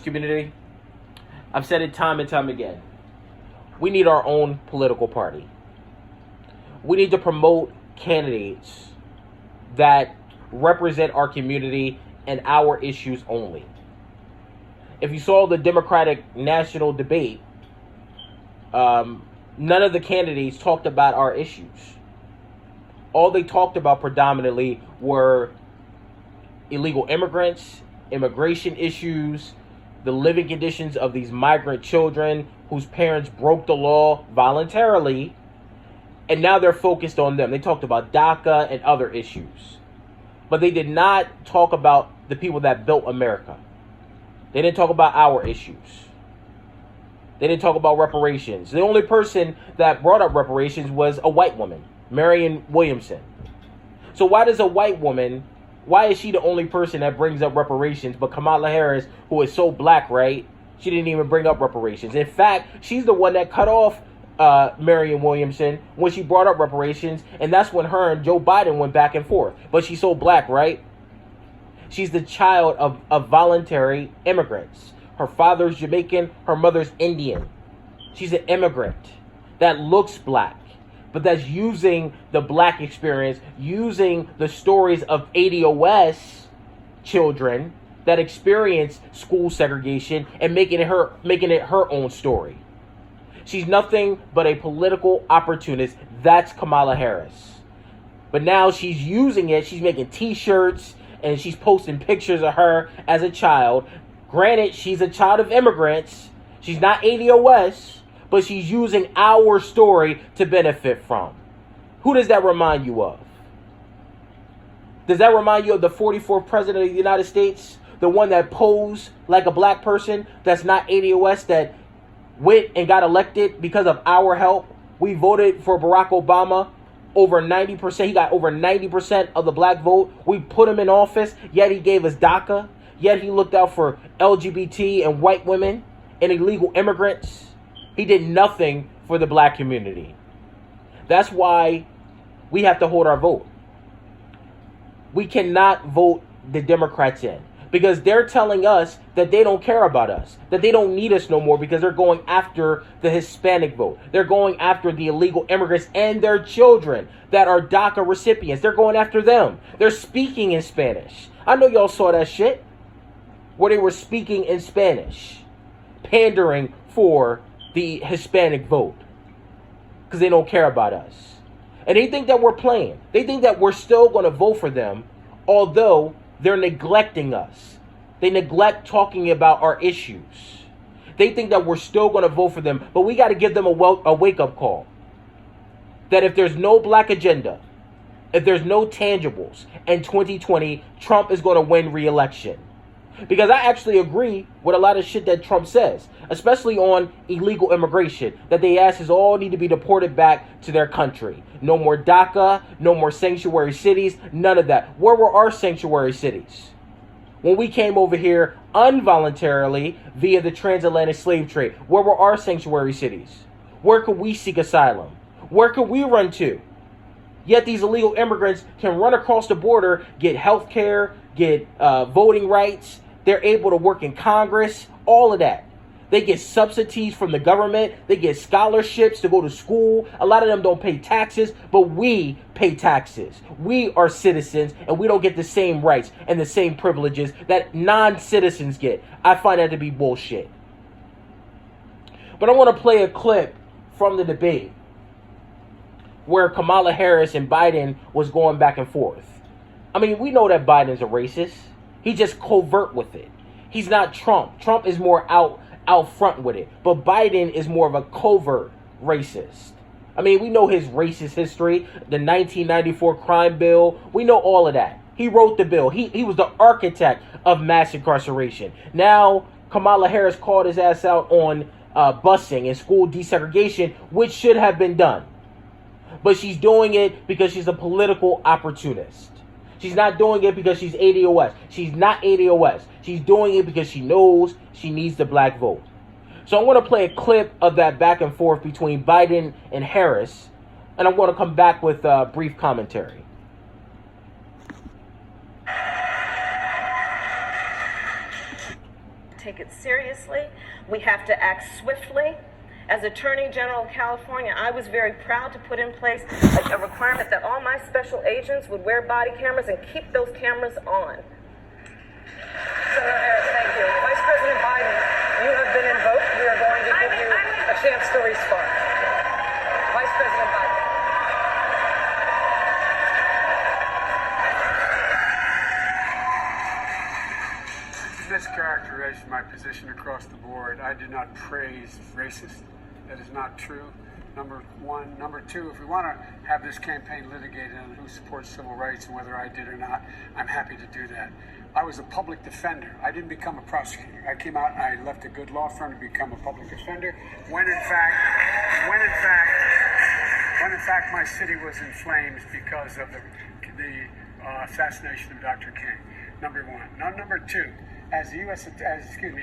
community. I've said it time and time again. We need our own political party. We need to promote candidates that represent our community and our issues only. If you saw the Democratic national debate, none of the candidates talked about our issues. All they talked about predominantly were illegal immigrants, immigration issues, the living conditions of these migrant children whose parents broke the law voluntarily, and now they're focused on them. They talked about DACA and other issues, but they did not talk about the people that built America. They didn't talk about our issues. They didn't talk about reparations. The only person that brought up reparations was a white woman, Marianne Williamson. So why is she the only person that brings up reparations, but Kamala Harris, who is so black, right? She didn't even bring up reparations. In fact, she's the one that cut off Marianne Williamson when she brought up reparations, and that's when her and Joe Biden went back and forth. But she's so black, right? She's the child of voluntary immigrants. Her father's Jamaican, her mother's Indian. She's an immigrant that looks black, but that's using the black experience, using the stories of ADOS children that experience school segregation and making it her own story. She's nothing but a political opportunist. That's Kamala Harris. But now she's using it. She's making t-shirts and she's posting pictures of her as a child. Granted, she's a child of immigrants. She's not ADOS, but she's using our story to benefit from. Who does that remind you of? Does that remind you of the 44th president of the United States? The one that posed like a black person that's not ADOS, that went and got elected because of our help? We voted for Barack Obama. Over 90%. He got over 90% of the black vote. We put him in office, yet he gave us DACA. Yet he looked out for LGBT and white women and illegal immigrants. He did nothing for the black community. That's why we have to hold our vote. We cannot vote the Democrats in, because they're telling us that they don't care about us, that they don't need us no more, because they're going after the Hispanic vote. They're going after the illegal immigrants and their children that are DACA recipients. They're going after them. They're speaking in Spanish. I know y'all saw that shit where they were speaking in Spanish, pandering for the Hispanic vote because they don't care about us. And they think that we're playing. They think that we're still going to vote for them, although they're neglecting us. They neglect talking about our issues. They think that we're still going to vote for them, but we got to give them a wake-up call. That if there's no black agenda, if there's no tangibles in 2020, Trump is going to win re-election. Because I actually agree with a lot of shit that Trump says, especially on illegal immigration, that they ask us all need to be deported back to their country. No more DACA, no more sanctuary cities, none of that. Where were our sanctuary cities? When we came over here involuntarily via the transatlantic slave trade, where were our sanctuary cities? Where could we seek asylum? Where could we run to? Yet these illegal immigrants can run across the border, get health care, get voting rights. They're able to work in Congress, all of that. They get subsidies from the government. They get scholarships to go to school. A lot of them don't pay taxes, but we pay taxes. We are citizens, and we don't get the same rights and the same privileges that non-citizens get. I find that to be bullshit. But I want to play a clip from the debate where Kamala Harris and Biden was going back and forth. I mean, we know that Biden's a racist. He's just covert with it. He's not Trump. Trump is more out front with it. But Biden is more of a covert racist. I mean, we know his racist history, the 1994 crime bill. We know all of that. He wrote the bill. He was the architect of mass incarceration. Now, Kamala Harris called his ass out on busing and school desegregation, which should have been done. But she's doing it because she's a political opportunist. She's not doing it because she's ADOS. She's not ADOS. She's doing it because she knows she needs the black vote. So I'm going to play a clip of that back and forth between Biden and Harris, and I'm going to come back with a brief commentary. take it seriously. We have to act swiftly. As Attorney General of California, I was very proud to put in place a requirement that all my special agents would wear body cameras and keep those cameras on. Senator Harris, thank you. Vice President Biden, you have been invoked. We are going to give you a chance to respond. Vice President Biden. Mischaracterized my position across the board. I did not praise racist. That is not true. Number one. Number two, if we want to have this campaign litigated on who supports civil rights and whether I did or not, I'm happy to do that. I was a public defender. I didn't become a prosecutor. I came out and I left a good law firm to become a public defender when in fact my city was in flames because of the assassination of Dr. King. Number one. Now, number two, as the Vice President of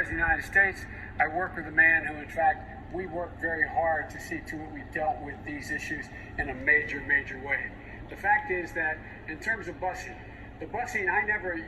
the United States, I work with a man who, in fact, we worked very hard to see to it we dealt with these issues in a major way. The fact is that in terms of busing, the busing,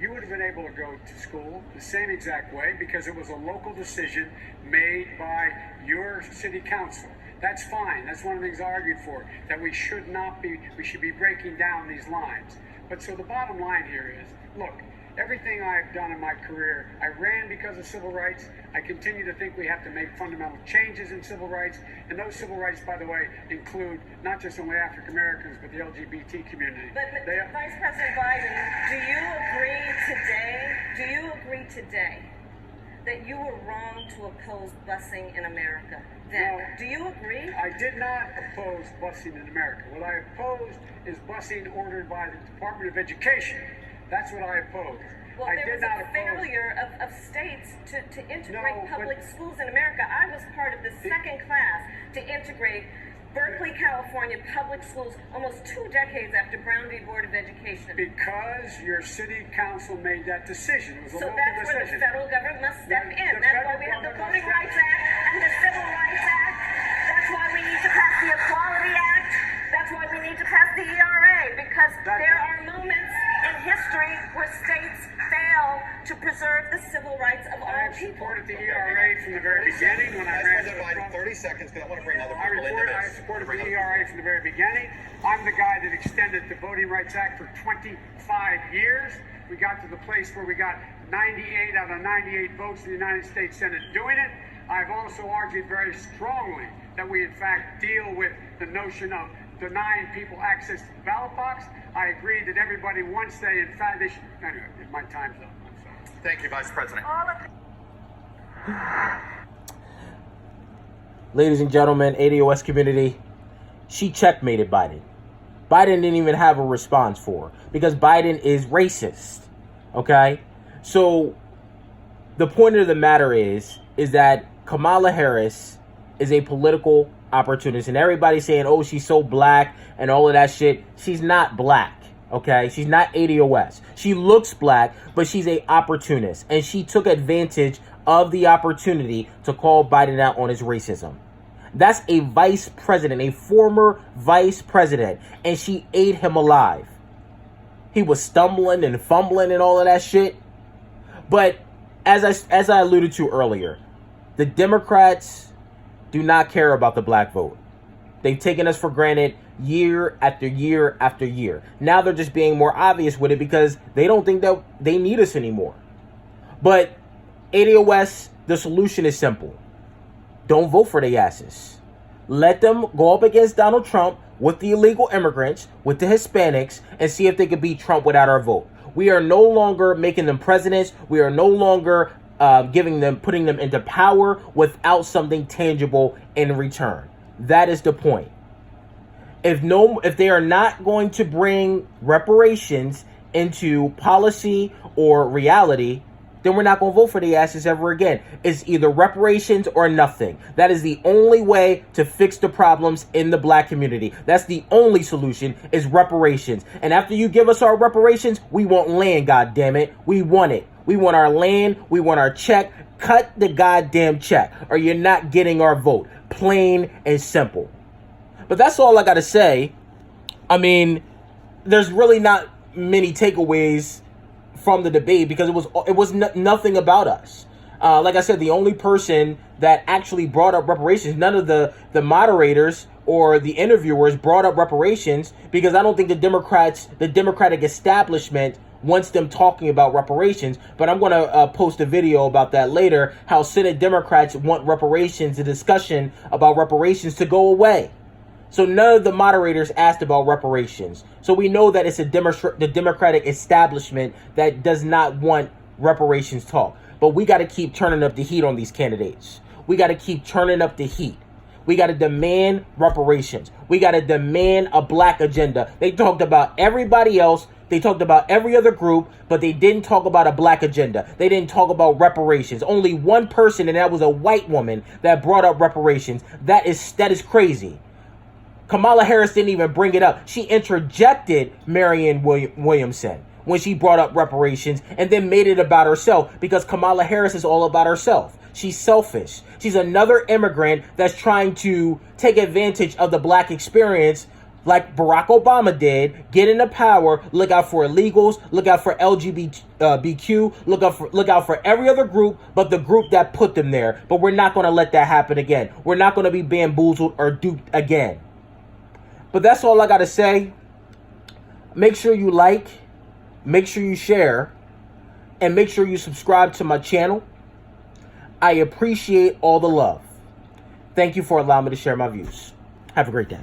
you would have been able to go to school the same exact way because it was a local decision made by your city council. That's fine. That's one of the things I argued for, that we should be breaking down these lines. But so the bottom line here is, look, everything I've done in my career, I ran because of civil rights. I continue to think we have to make fundamental changes in civil rights. And those civil rights, by the way, include not just only African Americans, but the LGBT community. But Vice President Biden, do you agree today that you were wrong to oppose busing in America? Then, do you agree? I did not oppose busing in America. What I opposed is busing ordered by the Department of Education. That's what I opposed. Well, there was a failure of states to integrate public schools in America. I was part of the second class to integrate Berkeley, California public schools almost 2 decades after Brown v. Board of Education. Because your city council made that decision. It was a local that's where decision. The federal government must step in. That's why we have the Voting Rights Act and the Civil Rights Act. That's why we need to pass the Equality Act. That's why we need to pass the ERA, because there are moments in history where states fail to preserve the civil rights of all people. I supported the ERA from the very beginning when I ran for the 30 seconds, because I want to bring other people into this. I supported the ERA from the very beginning. I'm the guy that extended the Voting Rights Act for 25 years. We got to the place where we got 98 out of 98 votes in the United States Senate doing it. I've also argued very strongly that we, in fact, deal with the notion of denying people access to the ballot box. I agree that everybody, once they, in fact, they should. Anyway, my time's up. I'm sorry. Thank you, Vice President. Ladies and gentlemen, ADOS community, she checkmated Biden. Biden didn't even have a response for her because Biden is racist. Okay? So the point of the matter is that Kamala Harris is a political opportunist, and everybody's saying, oh, she's so black and all of that shit. She's not black. Okay, she's not ADOS. She looks black, but she's a opportunist, and she took advantage of the opportunity to call Biden out on his racism. That's a vice president, a former vice president, and she ate him alive. He was stumbling and fumbling and all of that shit. But as I alluded to earlier, the Democrats do not care about the black vote. They've taken us for granted year after year after year. Now they're just being more obvious with it because they don't think that they need us anymore. But ADOS, the solution is simple. Don't vote for their asses. Let them go up against Donald Trump with the illegal immigrants, with the Hispanics, and see if they can beat Trump without our vote. We are no longer making them presidents. We are no longer putting them into power without something tangible in return. That is the point. If they are not going to bring reparations into policy or reality, then we're not going to vote for the asses ever again. It's either reparations or nothing. That is the only way to fix the problems in the black community. That's the only solution, is reparations. And after you give us our reparations, we want land, goddammit. We want it. We want our land. We want our check. Cut the goddamn check, or you're not getting our vote. Plain and simple. But that's all I got to say. I mean, there's really not many takeaways from the debate because it was nothing about us. Like I said, the only person that actually brought up reparations, none of the moderators or the interviewers brought up reparations, because I don't think the Democratic establishment wants them talking about reparations. But I'm going to post a video about that later, how Senate Democrats want reparations, the discussion about reparations, to go away. So none of the moderators asked about reparations. So we know that it's the Democratic establishment that does not want reparations talk. But we got to keep turning up the heat on these candidates. We got to keep turning up the heat. We got to demand reparations. We got to demand a black agenda. They talked about everybody else. They talked about every other group, but they didn't talk about a black agenda. They didn't talk about reparations. Only one person, and that was a white woman, that brought up reparations. That is crazy. Kamala Harris didn't even bring it up. She interjected Marianne Williamson when she brought up reparations, and then made it about herself, because Kamala Harris is all about herself. She's selfish. She's another immigrant that's trying to take advantage of the black experience, like Barack Obama did. Get into power, look out for illegals, look out for LGBTQ, look out for every other group but the group that put them there. But we're not going to let that happen again. We're not going to be bamboozled or duped again. But that's all I got to say. Make sure you like, make sure you share, and make sure you subscribe to my channel. I appreciate all the love. Thank you for allowing me to share my views. Have a great day.